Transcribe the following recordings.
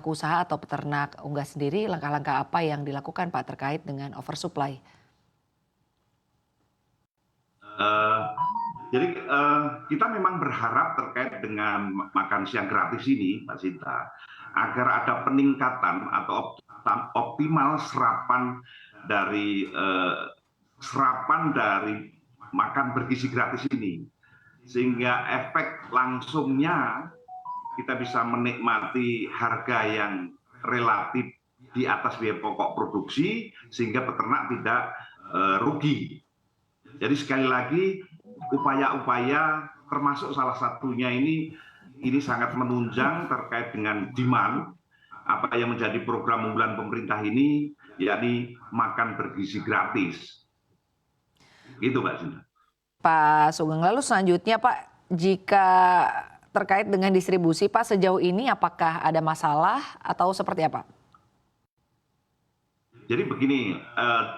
pelaku usaha atau peternak unggas sendiri, langkah-langkah apa yang dilakukan Pak terkait dengan oversupply? Eh, kita memang berharap terkait dengan makan siang gratis ini, Mbak Sinta, agar ada peningkatan atau optimal serapan dari makan bergizi gratis ini, sehingga efek langsungnya kita bisa menikmati harga yang relatif di atas biaya pokok produksi, sehingga peternak tidak rugi. Jadi sekali lagi upaya-upaya termasuk salah satunya ini sangat menunjang terkait dengan demand apa yang menjadi program unggulan pemerintah ini, yakni makan bergizi gratis. Gitu Mbak Sinta. Pak Sugeng, lalu selanjutnya Pak, jika terkait dengan distribusi Pak, sejauh ini apakah ada masalah atau seperti apa? Jadi begini,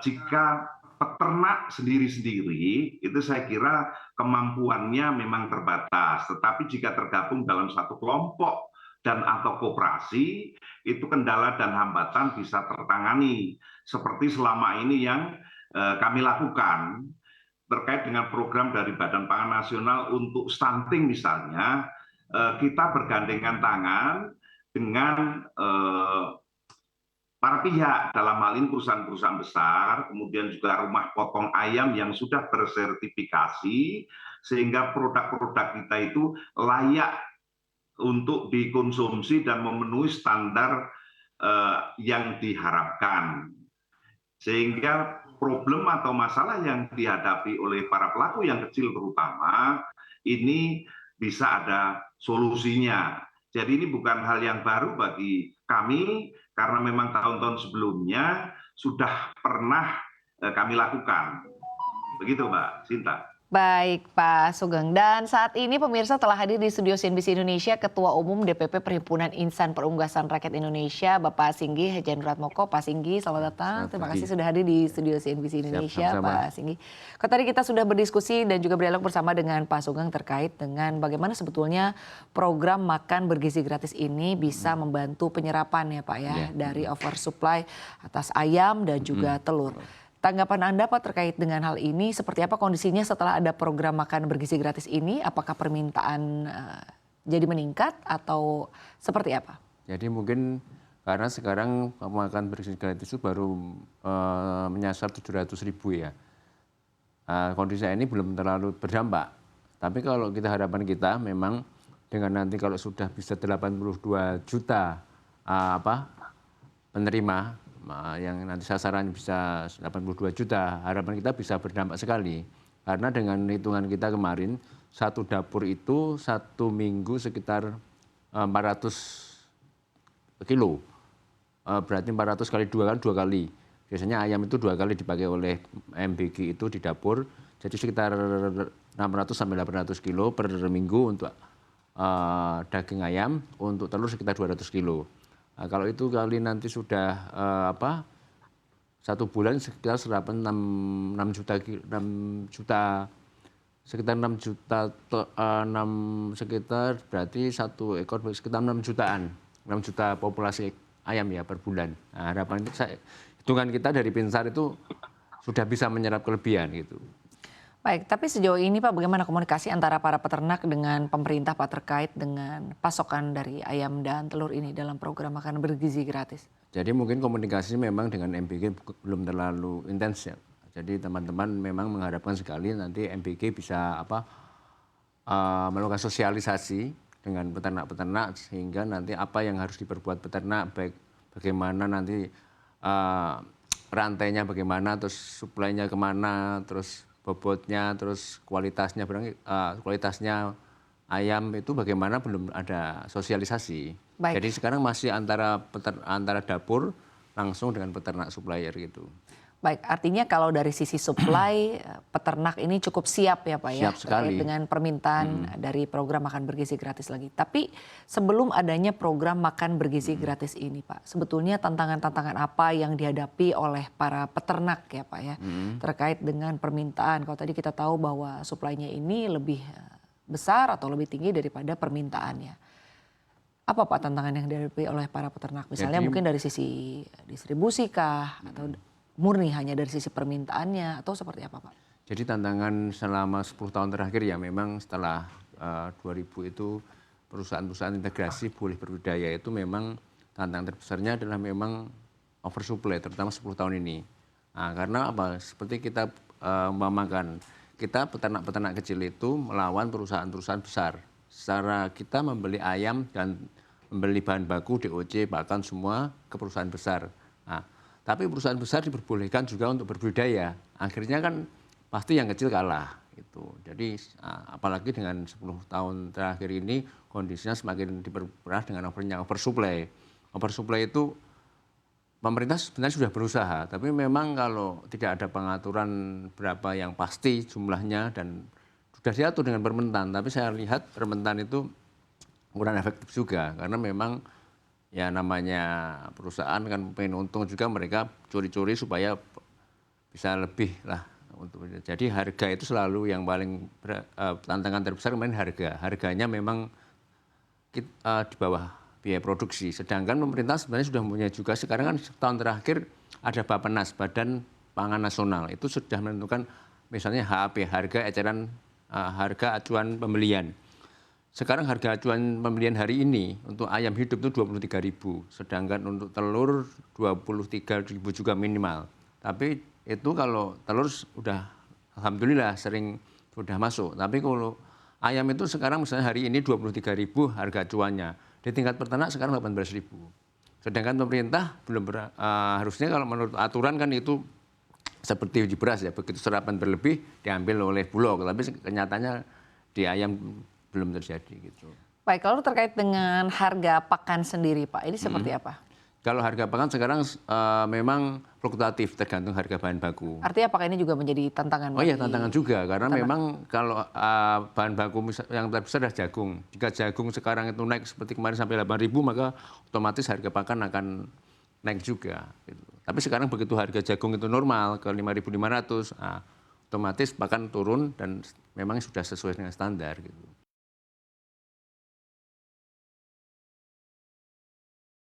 jika peternak sendiri-sendiri itu saya kira kemampuannya memang terbatas, tetapi jika tergabung dalam satu kelompok dan atau koperasi, itu kendala dan hambatan bisa tertangani. Seperti selama ini yang kami lakukan terkait dengan program dari Badan Pangan Nasional untuk stunting misalnya, kita bergandengan tangan dengan para pihak, dalam hal ini perusahaan-perusahaan besar, kemudian juga rumah potong ayam yang sudah bersertifikasi, sehingga produk-produk kita itu layak untuk dikonsumsi dan memenuhi standar yang diharapkan. Sehingga problem atau masalah yang dihadapi oleh para pelaku yang kecil terutama, ini bisa ada solusinya. Jadi ini bukan hal yang baru bagi kami, karena memang tahun-tahun sebelumnya sudah pernah kami lakukan. Begitu Mbak Sinta. Baik Pak Sugeng, dan saat ini pemirsa telah hadir di studio CNBC Indonesia Ketua Umum DPP Perhimpunan Insan Perunggasan Rakyat Indonesia Bapak Singgi Hadjianudratmoko. Pak Singgi, selamat datang. Terima kasih sudah hadir di studio CNBC Indonesia. Siap, Pak Singgi. Kalau tadi kita sudah berdiskusi dan juga berdialog bersama dengan Pak Sugeng terkait dengan bagaimana sebetulnya program makan bergizi gratis ini bisa membantu penyerapan ya Pak ya, dari oversupply atas ayam dan juga telur. Tanggapan Anda Pak terkait dengan hal ini, seperti apa kondisinya setelah ada program makan bergizi gratis ini? Apakah permintaan jadi meningkat atau seperti apa? Jadi mungkin karena sekarang makan bergizi gratis itu baru menyasar 700.000 ya. Kondisi ini belum terlalu berdampak. Tapi kalau harapan kita memang dengan nanti kalau sudah bisa 82 juta penerima, yang nanti sasaran bisa 82 juta, harapan kita bisa berdampak sekali. Karena dengan hitungan kita kemarin, satu dapur itu satu minggu sekitar 400 kilo. Berarti 400 kali dua kali. Biasanya ayam itu 2 kali dipakai oleh MBG itu di dapur. Jadi sekitar 600 sampai 800 kilo per minggu untuk daging ayam, untuk telur sekitar 200 kilo. Nah, kalau itu kali nanti sudah satu bulan sekitar serapan 6 juta, sekitar 6 juta, sekitar berarti satu ekor sekitar 6 jutaan, 6 juta populasi ayam ya per bulan. Nah, harapan itu hitungan kita dari Pinsar itu sudah bisa menyerap kelebihan gitu. Baik, tapi sejauh ini Pak bagaimana komunikasi antara para peternak dengan pemerintah Pak terkait dengan pasokan dari ayam dan telur ini dalam program makan bergizi gratis? Jadi mungkin komunikasi memang dengan MBG belum terlalu intens ya. Jadi teman-teman memang mengharapkan sekali nanti MBG bisa melakukan sosialisasi dengan peternak-peternak, sehingga nanti apa yang harus diperbuat peternak, baik bagaimana nanti rantainya bagaimana, terus suplainya kemana, terus bobotnya, terus kualitasnya ayam itu bagaimana, belum ada sosialisasi. Baik. Jadi sekarang masih antara dapur langsung dengan peternak supplier gitu. Baik, artinya kalau dari sisi supply peternak ini cukup siap ya Pak ya, Siap sekali. terkait dengan permintaan dari program makan bergizi gratis lagi. Tapi sebelum adanya program makan bergizi gratis ini Pak, sebetulnya tantangan-tantangan apa yang dihadapi oleh para peternak ya Pak ya, terkait dengan permintaan. Kalau tadi kita tahu bahwa supply-nya ini lebih besar atau lebih tinggi daripada permintaannya. Apa Pak tantangan yang dihadapi oleh para peternak? Misalnya Jadi- mungkin dari sisi distribusi kah? Atau murni hanya dari sisi permintaannya? Atau seperti apa Pak? Jadi tantangan selama 10 tahun terakhir ya memang setelah 2000 itu perusahaan-perusahaan integrasi boleh berbudaya itu memang tantangan terbesarnya adalah memang oversupply terutama 10 tahun ini. Nah, karena apa? Seperti kita umpamakan kita peternak-peternak kecil itu melawan perusahaan-perusahaan besar. Secara kita membeli ayam dan membeli bahan baku DOC bahkan semua ke perusahaan besar. Nah, tapi perusahaan besar diperbolehkan juga untuk berbudaya. Akhirnya kan pasti yang kecil kalah gitu. Jadi apalagi dengan 10 tahun terakhir ini kondisinya semakin diperparah dengan oversupply. Oversupply itu pemerintah sebenarnya sudah berusaha, tapi memang kalau tidak ada pengaturan berapa yang pasti jumlahnya dan sudah diatur dengan permentan, tapi saya lihat permentan itu kurang efektif juga karena memang ya namanya perusahaan kan pengen untung juga, mereka curi-curi supaya bisa lebih lah. Jadi harga itu selalu yang paling tantangan terbesar kemarin harganya memang di bawah biaya produksi. Sedangkan pemerintah sebenarnya sudah mempunyai juga sekarang kan tahun terakhir ada Bappenas, Badan Pangan Nasional, itu sudah menentukan misalnya HAP, harga eceran harga acuan pembelian. Sekarang harga acuan pembelian hari ini untuk ayam hidup itu 23.000, sedangkan untuk telur 23.000 juga minimal. Tapi itu kalau telur sudah alhamdulillah sering sudah masuk. Tapi kalau ayam itu sekarang misalnya hari ini 23.000 harga acuannya. Di tingkat peternak sekarang 18.000. Sedangkan pemerintah belum harusnya kalau menurut aturan kan itu seperti di beras ya, begitu serapan berlebih diambil oleh Bulog, tapi kenyataannya di ayam belum terjadi gitu. Baik, kalau terkait dengan harga pakan sendiri Pak, ini seperti apa? Kalau harga pakan sekarang memang fluktuatif tergantung harga bahan baku. Artinya apakah ini juga menjadi tantangan? Oh iya, tantangan juga karena memang kalau bahan baku yang terbesar adalah jagung. Jika jagung sekarang itu naik seperti kemarin sampai 8.000, maka otomatis harga pakan akan naik juga. Gitu. Tapi sekarang begitu harga jagung itu normal ke 5.500, otomatis pakan turun dan memang sudah sesuai dengan standar gitu.